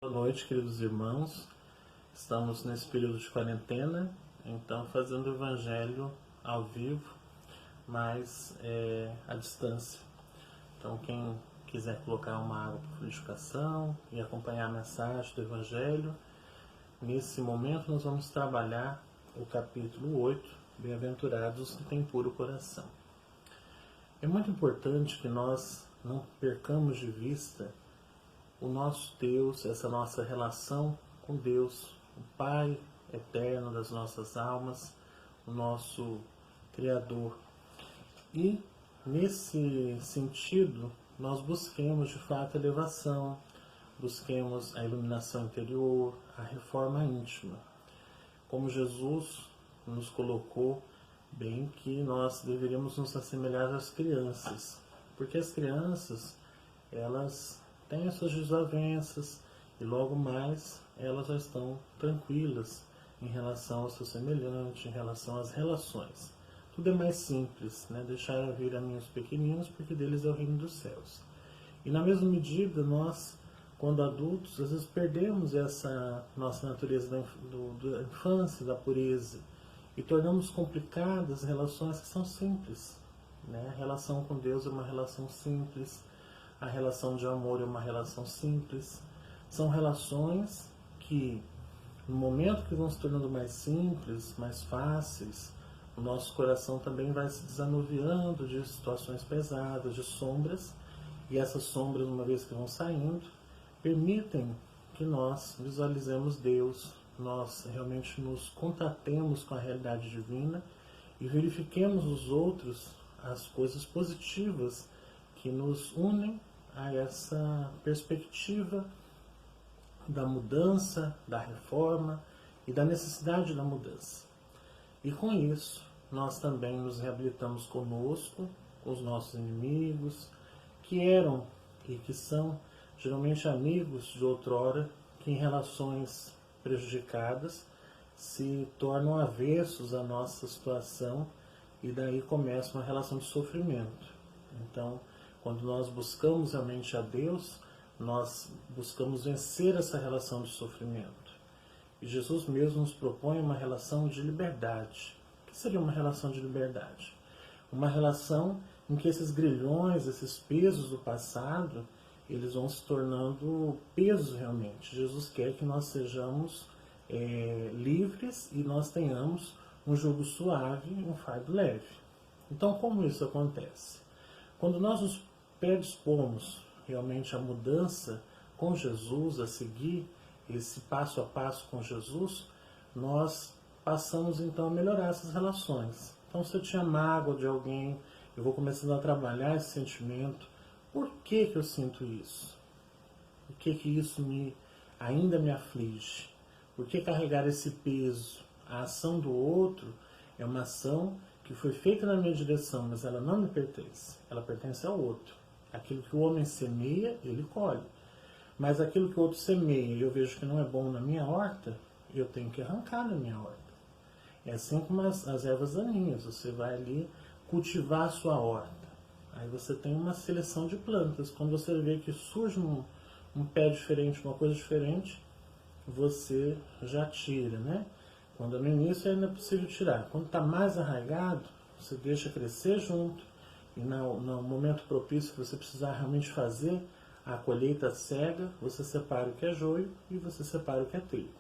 Boa noite, queridos irmãos. Estamos nesse período de quarentena, então fazendo o Evangelho ao vivo, mas à distância. Então, quem quiser colocar uma água para frutificação e acompanhar a mensagem do Evangelho, nesse momento nós vamos trabalhar o capítulo 8, Bem-aventurados os que têm puro coração. É muito importante que nós não percamos de vista o nosso Deus, essa nossa relação com Deus, o Pai eterno das nossas almas, o nosso Criador. E, nesse sentido, nós busquemos de fato a elevação, busquemos a iluminação interior, a reforma íntima. Como Jesus nos colocou bem que nós deveríamos nos assemelhar às crianças, porque as crianças, elas têm as suas desavenças e logo mais elas já estão tranquilas em relação ao seu semelhante, em relação às relações. Tudo é mais simples, né? Deixar vir a mim os pequeninos, porque deles é o reino dos céus. E na mesma medida, nós, quando adultos, às vezes perdemos essa nossa natureza da infância, da pureza, e tornamos complicadas relações que são simples, né? A relação com Deus é uma relação simples, a relação de amor é uma relação simples. São relações que, no momento que vão se tornando mais simples, mais fáceis, o nosso coração também vai se desanuviando de situações pesadas, de sombras, e essas sombras, uma vez que vão saindo, permitem que nós visualizemos Deus, nós realmente nos contatemos com a realidade divina e verifiquemos os outros, as coisas positivas que nos unem a essa perspectiva da mudança, da reforma e da necessidade da mudança. E com isso, nós também nos reabilitamos conosco, com os nossos inimigos, que eram e que são geralmente amigos de outrora, que em relações prejudicadas se tornam avessos à nossa situação e daí começa uma relação de sofrimento. Então, quando nós buscamos realmente a Deus, nós buscamos vencer essa relação de sofrimento. E Jesus mesmo nos propõe uma relação de liberdade. O que seria uma relação de liberdade? Uma relação em que esses grilhões, esses pesos do passado, eles vão se tornando pesos realmente. Jesus quer que nós sejamos livres e nós tenhamos um jugo suave, um fardo leve. Então, como isso acontece? Quando nós nos predispomos realmente à mudança com Jesus, a seguir esse passo a passo com Jesus, nós passamos então a melhorar essas relações. Então, se eu tinha mágoa de alguém, eu vou começando a trabalhar esse sentimento. Por que eu sinto isso? Por que isso ainda me aflige? Por que carregar esse peso? A ação do outro é uma ação que foi feita na minha direção, mas ela não me pertence. Ela pertence ao outro. Aquilo que o homem semeia, ele colhe. Mas aquilo que o outro semeia e eu vejo que não é bom na minha horta, eu tenho que arrancar da minha horta. É assim como as ervas daninhas. Você vai ali cultivar a sua horta. Aí você tem uma seleção de plantas. Quando você vê que surge um pé diferente, uma coisa diferente, você já tira, né? Quando no início ainda é possível tirar. Quando está mais arraigado, você deixa crescer junto. E no momento propício que você precisar realmente fazer a colheita cega, você separa o que é joio e você separa o que é trigo.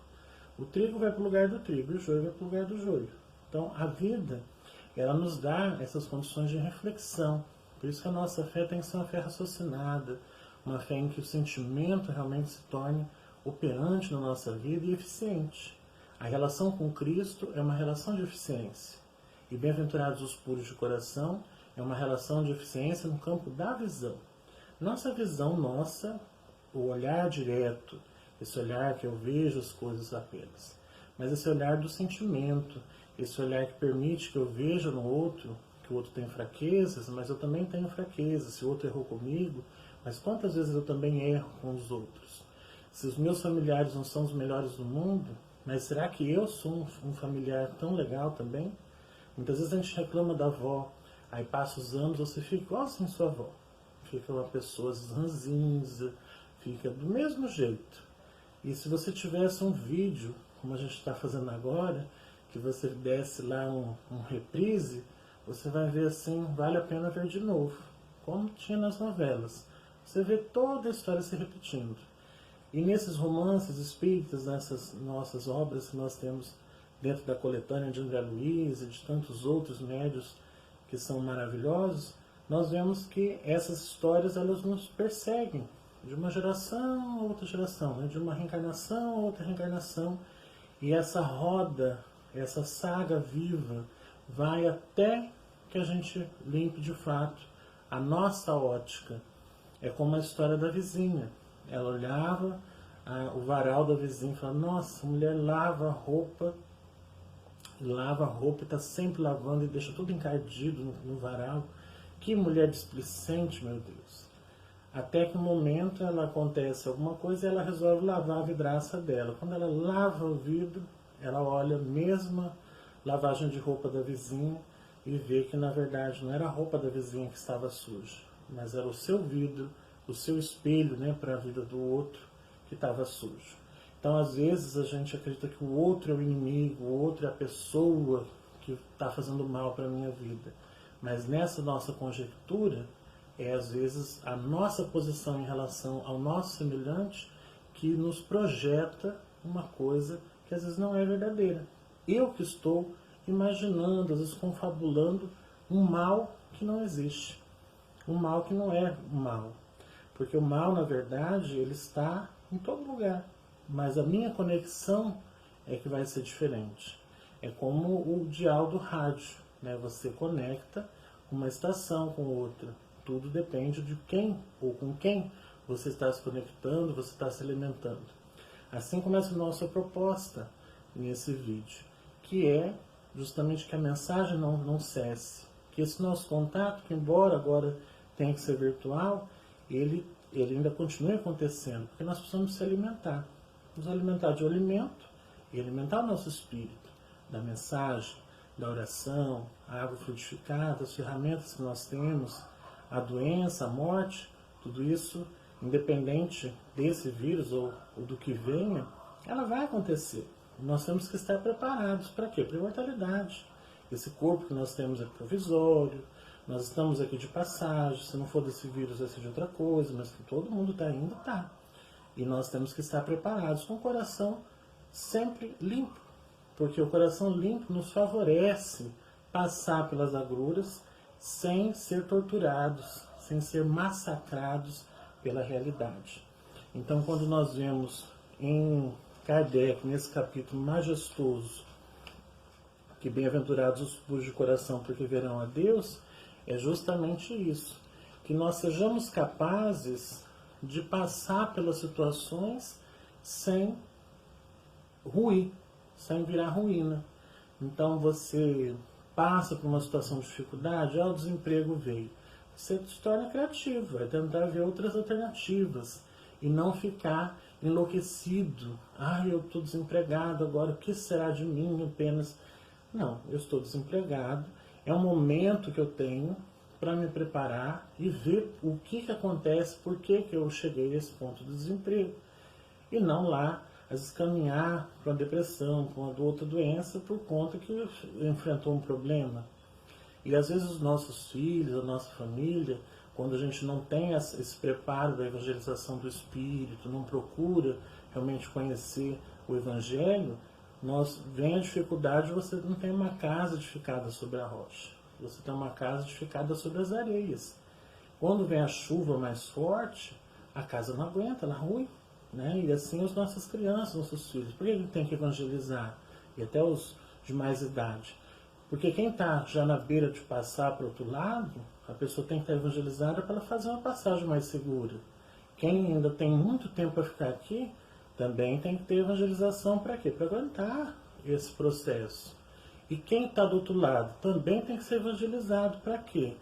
O trigo vai para o lugar do trigo e o joio vai para o lugar do joio. Então, a vida, ela nos dá essas condições de reflexão. Por isso que a nossa fé tem que ser uma fé raciocinada, uma fé em que o sentimento realmente se torne operante na nossa vida e eficiente. A relação com Cristo é uma relação de eficiência. E bem-aventurados os puros de coração é uma relação de eficiência no campo da visão. Nossa visão, o olhar direto, esse olhar que eu vejo as coisas apenas. Mas esse olhar do sentimento, esse olhar que permite que eu veja no outro, que o outro tem fraquezas, mas eu também tenho fraquezas. Se o outro errou comigo, mas quantas vezes eu também erro com os outros? Se os meus familiares não são os melhores do mundo, mas será que eu sou um familiar tão legal também? Muitas vezes a gente reclama da avó, aí passa os anos, você fica igual assim sua avó. Fica uma pessoa ranzinza, fica do mesmo jeito. E se você tivesse um vídeo, como a gente está fazendo agora, que você desse lá um reprise, você vai ver assim, vale a pena ver de novo, como tinha nas novelas. Você vê toda a história se repetindo. E nesses romances espíritas, nessas nossas obras que nós temos dentro da coletânea de André Luiz e de tantos outros médios que são maravilhosos, nós vemos que essas histórias elas nos perseguem de uma geração a outra geração, né? De uma reencarnação a outra reencarnação, e essa roda, essa saga viva vai até que a gente limpe de fato a nossa ótica. É como a história da vizinha. Ela olhava o varal da vizinha e falava: nossa, a mulher lava roupa e está sempre lavando e deixa tudo encardido no varal. Que mulher displicente, meu Deus. Até que um momento ela acontece alguma coisa e ela resolve lavar a vidraça dela. Quando ela lava o vidro, ela olha a mesma lavagem de roupa da vizinha e vê que na verdade não era a roupa da vizinha que estava suja, mas era o seu vidro, o seu espelho, né, para a vida do outro que estava sujo. Então às vezes a gente acredita que o outro é o inimigo, o outro é a pessoa que está fazendo mal para a minha vida. Mas nessa nossa conjectura, é às vezes a nossa posição em relação ao nosso semelhante que nos projeta uma coisa que às vezes não é verdadeira. Eu que estou imaginando, às vezes confabulando um mal que não existe. Um mal que não é mal. Porque o mal, na verdade, ele está em todo lugar. Mas a minha conexão é que vai ser diferente. É como o dial do rádio, né? Você conecta uma estação com outra. Tudo depende de quem ou com quem você está se conectando, você está se alimentando. Assim começa a nossa proposta nesse vídeo, que é justamente que a mensagem não cesse. Que esse nosso contato, que embora agora tenha que ser virtual, ele ainda continue acontecendo, porque nós precisamos se alimentar. Nos alimentar de alimento e alimentar o nosso espírito, da mensagem, da oração, a água frutificada, as ferramentas que nós temos, a doença, a morte, tudo isso, independente desse vírus ou do que venha, ela vai acontecer. Nós temos que estar preparados para quê? Para a imortalidade. Esse corpo que nós temos é provisório, nós estamos aqui de passagem, se não for desse vírus vai ser de outra coisa, mas que todo mundo está indo, está. E nós temos que estar preparados com o coração sempre limpo, porque o coração limpo nos favorece passar pelas agruras sem ser torturados, sem ser massacrados pela realidade. Então, quando nós vemos em Kardec, nesse capítulo majestoso, que bem-aventurados os puros de coração, porque verão a Deus, é justamente isso, que nós sejamos capazes de passar pelas situações sem ruir, sem virar ruína. Então você passa por uma situação de dificuldade, o desemprego veio. Você se torna criativo, vai tentar ver outras alternativas e não ficar enlouquecido. Eu estou desempregado agora, o que será de mim apenas? Não, eu estou desempregado, é um momento que eu tenho para me preparar e ver o que acontece, por que eu cheguei a esse ponto do desemprego. E não lá às vezes caminhar para a depressão, com a outra doença, por conta que enfrentou um problema. E às vezes os nossos filhos, a nossa família, quando a gente não tem esse preparo da evangelização do Espírito, não procura realmente conhecer o Evangelho, vem a dificuldade, você não tem uma casa edificada sobre a rocha, você tem uma casa edificada sobre as areias. Quando vem a chuva mais forte, a casa não aguenta, ela rui. Né? E assim as nossas crianças, nossos filhos. Por que a gente tem que evangelizar? E até os de mais idade. Porque quem está já na beira de passar para o outro lado, a pessoa tem que estar evangelizada para ela fazer uma passagem mais segura. Quem ainda tem muito tempo para ficar aqui, também tem que ter evangelização para quê? Para aguentar esse processo. E quem está do outro lado também tem que ser evangelizado para quê?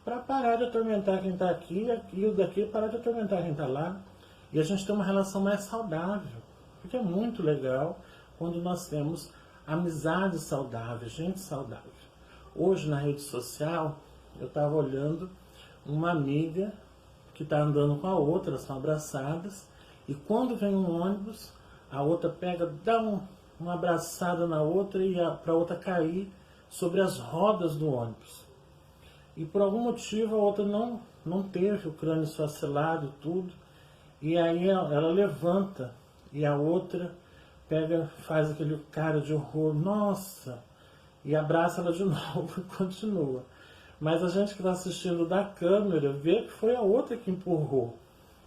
Para parar de atormentar quem está aqui e o daqui parar de atormentar quem está lá. E a gente tem uma relação mais saudável, porque é muito legal quando nós temos amizades saudáveis, gente saudável. Hoje na rede social, eu estava olhando uma amiga que está andando com a outra, elas estão abraçadas, e quando vem um ônibus, a outra pega, dá uma abraçada na outra e para a outra cair sobre as rodas do ônibus. E por algum motivo a outra não teve o crânio esfacelado, tudo. E aí ela levanta e a outra pega, faz aquele cara de horror, nossa, e abraça ela de novo e continua. Mas a gente que está assistindo da câmera vê que foi a outra que empurrou.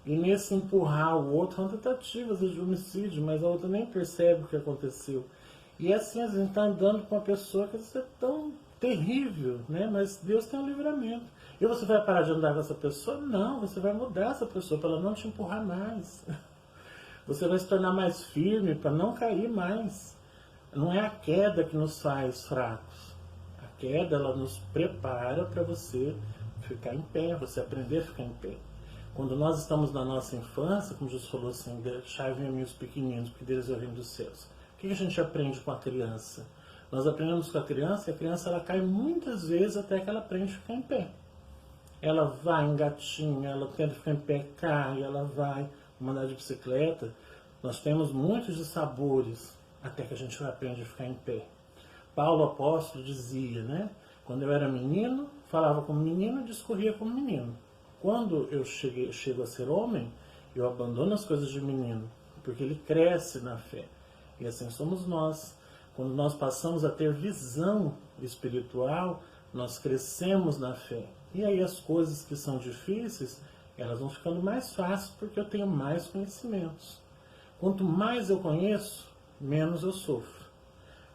E nesse empurrar o outro, é uma tentativa de homicídio, mas a outra nem percebe o que aconteceu. E assim a gente está andando com uma pessoa que é tão terrível, né? Mas Deus tem um livramento. E você vai parar de andar com essa pessoa? Não, você vai mudar essa pessoa para ela não te empurrar mais. Você vai se tornar mais firme para não cair mais. Não é a queda que nos faz fracos. A queda, ela nos prepara para você ficar em pé, você aprender a ficar em pé. Quando nós estamos na nossa infância, como Jesus falou assim, deixai-vos a mim os pequeninos, porque deles é o reino dos céus. O que a gente aprende com a criança? Nós aprendemos com a criança e a criança ela cai muitas vezes até que ela aprende a ficar em pé. Ela vai, engatinha, ela tenta ficar em pé, cai, ela vai andar de bicicleta. Nós temos muitos de sabores até que a gente aprende a ficar em pé. Paulo apóstolo dizia, né? Quando eu era menino, falava como menino e discorria como menino. Quando eu chego a ser homem, eu abandono as coisas de menino, porque ele cresce na fé. E assim somos nós. Quando nós passamos a ter visão espiritual, nós crescemos na fé. E aí as coisas que são difíceis, elas vão ficando mais fáceis porque eu tenho mais conhecimentos. Quanto mais eu conheço, menos eu sofro.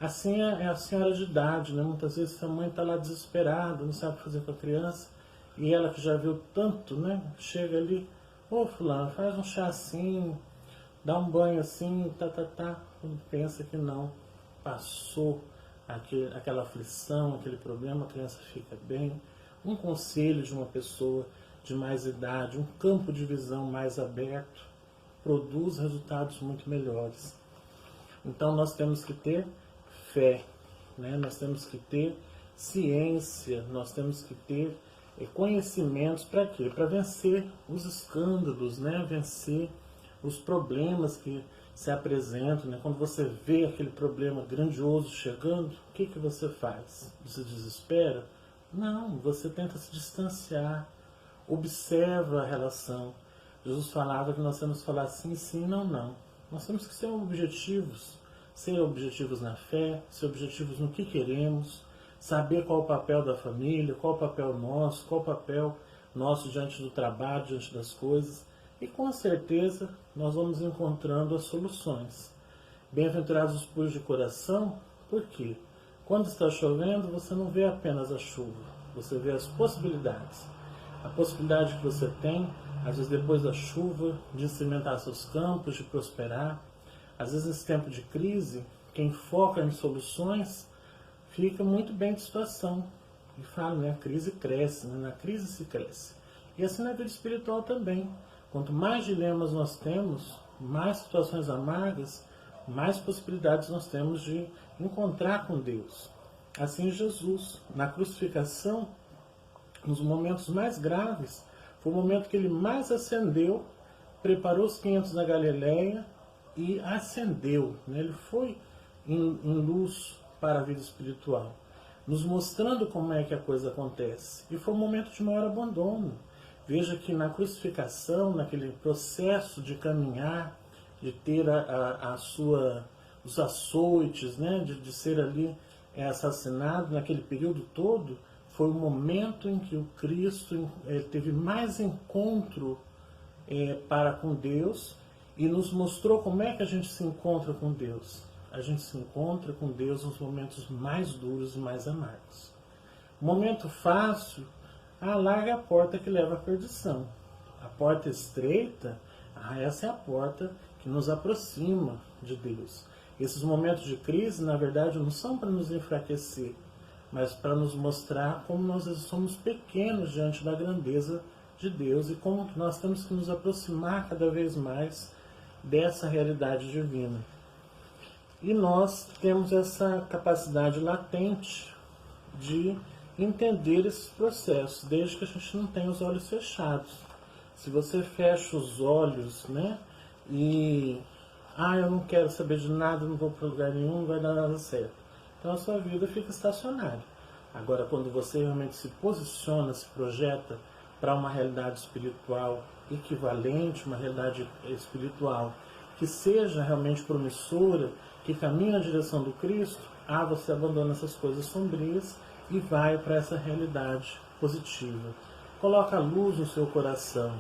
Assim é a senhora de idade, né? Muitas vezes a mãe está lá desesperada, não sabe o que fazer com a criança, e ela que já viu tanto, né? Chega ali, ô fulano, faz um chá assim, dá um banho assim, Quando pensa que não, passou aquela aflição, aquele problema, a criança fica bem. Um conselho de uma pessoa de mais idade, um campo de visão mais aberto, produz resultados muito melhores. Então nós temos que ter fé, né? Nós temos que ter ciência, nós temos que ter conhecimentos para quê? Para vencer os escândalos, né? Vencer os problemas que se apresentam, né? Quando você vê aquele problema grandioso chegando, o que você faz? Você desespera? Não, você tenta se distanciar, observa a relação. Jesus falava que nós temos que falar sim, sim, não, não. Nós temos que ser objetivos na fé, ser objetivos no que queremos, saber qual o papel da família, qual o papel nosso, qual o papel nosso diante do trabalho, diante das coisas. E com certeza nós vamos encontrando as soluções. Bem-aventurados os puros de coração, por quê? Quando está chovendo, você não vê apenas a chuva, você vê as possibilidades. A possibilidade que você tem, às vezes depois da chuva, de cimentar seus campos, de prosperar. Às vezes nesse tempo de crise, quem foca em soluções fica muito bem de situação. E fala, né? A crise cresce, né? Na crise se cresce. E assim na vida espiritual também. Quanto mais dilemas nós temos, mais situações amargas, mais possibilidades nós temos de encontrar com Deus. Assim Jesus, na crucificação, nos momentos mais graves, foi o momento que ele mais ascendeu, preparou os 500 na Galileia e ascendeu, né? Ele foi em luz para a vida espiritual, nos mostrando como é que a coisa acontece. E foi um momento de maior abandono. Veja que na crucificação, naquele processo de caminhar, de ter os açoites, né? de ser ali assassinado, naquele período todo, foi o momento em que o Cristo teve mais encontro para com Deus e nos mostrou como é que a gente se encontra com Deus. A gente se encontra com Deus nos momentos mais duros e mais amargos. Momento fácil, larga a porta que leva à perdição. A porta estreita, essa é a porta que nos aproxima de Deus. Esses momentos de crise, na verdade, não são para nos enfraquecer, mas para nos mostrar como nós somos pequenos diante da grandeza de Deus e como nós temos que nos aproximar cada vez mais dessa realidade divina. E nós temos essa capacidade latente de entender esses processos, desde que a gente não tenha os olhos fechados. Se você fecha os olhos, né, e Ah, eu não quero saber de nada, não vou para lugar nenhum, não vai dar nada certo. Então a sua vida fica estacionária. Agora, quando você realmente se posiciona, se projeta para uma realidade espiritual equivalente, uma realidade espiritual que seja realmente promissora, que caminhe na direção do Cristo, você abandona essas coisas sombrias e vai para essa realidade positiva. Coloca a luz no seu coração,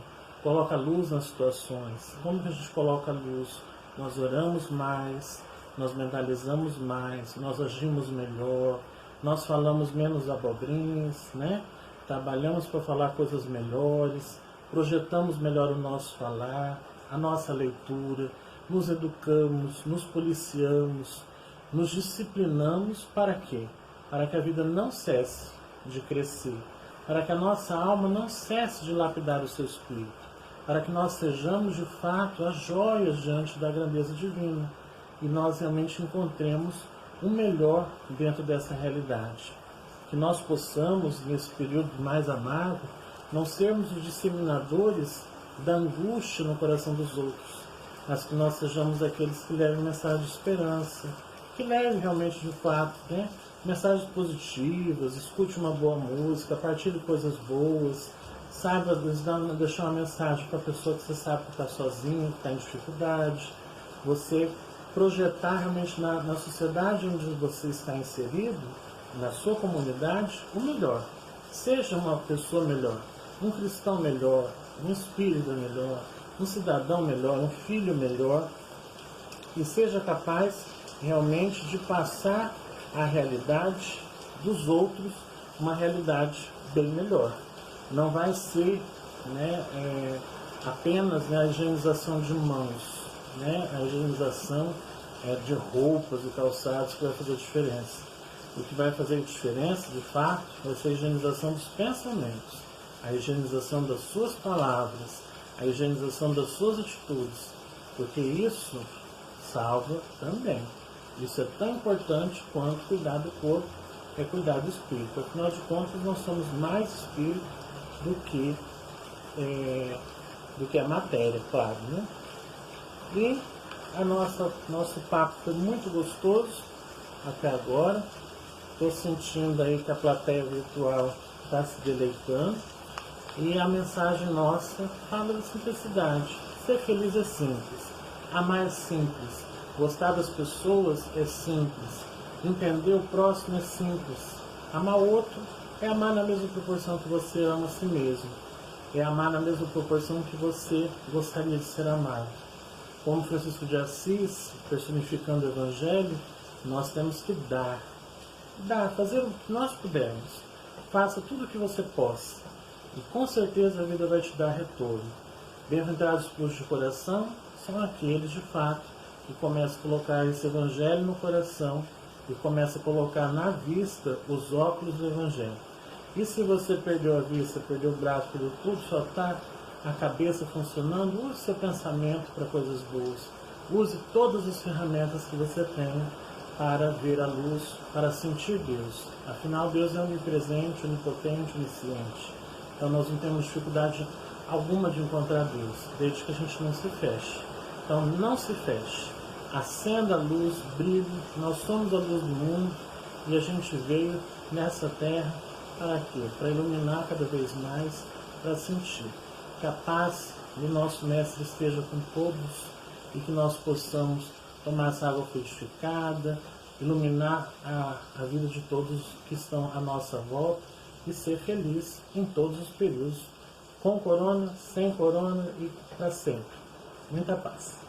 coloca a luz nas situações. Como que a gente coloca a luz? Nós oramos mais, nós mentalizamos mais, nós agimos melhor, nós falamos menos abobrinhas, né? Trabalhamos para falar coisas melhores, projetamos melhor o nosso falar, a nossa leitura, nos educamos, nos policiamos, nos disciplinamos para quê? Para que a vida não cesse de crescer, para que a nossa alma não cesse de lapidar o seu espírito, para que nós sejamos de fato as joias diante da grandeza divina e nós realmente encontremos o melhor dentro dessa realidade. Que nós possamos, nesse período mais amargo, não sermos os disseminadores da angústia no coração dos outros, mas que nós sejamos aqueles que levem mensagem de esperança, que levem realmente de fato, né, mensagens positivas, escute uma boa música, partilhe coisas boas, saiba deixar uma mensagem para a pessoa que você sabe que está sozinha, que está em dificuldade. Você projetar realmente na sociedade onde você está inserido, na sua comunidade, o melhor. Seja uma pessoa melhor, um cristão melhor, um espírito melhor, um cidadão melhor, um filho melhor, e seja capaz realmente de passar a realidade dos outros uma realidade bem melhor. Não vai ser, né, apenas, né, a higienização de mãos, né, a higienização de roupas e calçados que vai fazer a diferença. O que vai fazer a diferença, de fato, vai ser a higienização dos pensamentos, a higienização das suas palavras, a higienização das suas atitudes, porque isso salva também. Isso é tão importante quanto cuidar do corpo, é cuidar do espírito. Afinal de contas, nós somos mais espírito do que a matéria, claro, né? E nosso papo foi muito gostoso até agora. Estou sentindo aí que a plateia virtual está se deleitando. E a mensagem nossa fala da simplicidade. Ser feliz é simples. Amar é simples. Gostar das pessoas é simples. Entender o próximo é simples. Amar o outro é amar na mesma proporção que você ama a si mesmo. É amar na mesma proporção que você gostaria de ser amado. Como Francisco de Assis, personificando o Evangelho, nós temos que dar, fazer o que nós pudermos. Faça tudo o que você possa. E com certeza a vida vai te dar retorno. Bem-aventurados os puros de coração são aqueles, de fato, que começam a colocar esse Evangelho no coração e começam a colocar na vista os óculos do Evangelho. E se você perdeu a vista, perdeu o braço, perdeu tudo, só está a cabeça funcionando, use seu pensamento para coisas boas. Use todas as ferramentas que você tem para ver a luz, para sentir Deus. Afinal, Deus é onipresente, onipotente, onisciente. Então nós não temos dificuldade alguma de encontrar Deus, desde que a gente não se feche. Então não se feche. Acenda a luz, brilhe. Nós somos a luz do mundo e a gente veio nessa terra para quê? Para iluminar cada vez mais, para sentir. Que a paz do nosso Mestre esteja com todos e que nós possamos tomar essa água frutificada, iluminar a vida de todos que estão à nossa volta e ser feliz em todos os períodos, com corona, sem corona e para sempre. Muita paz.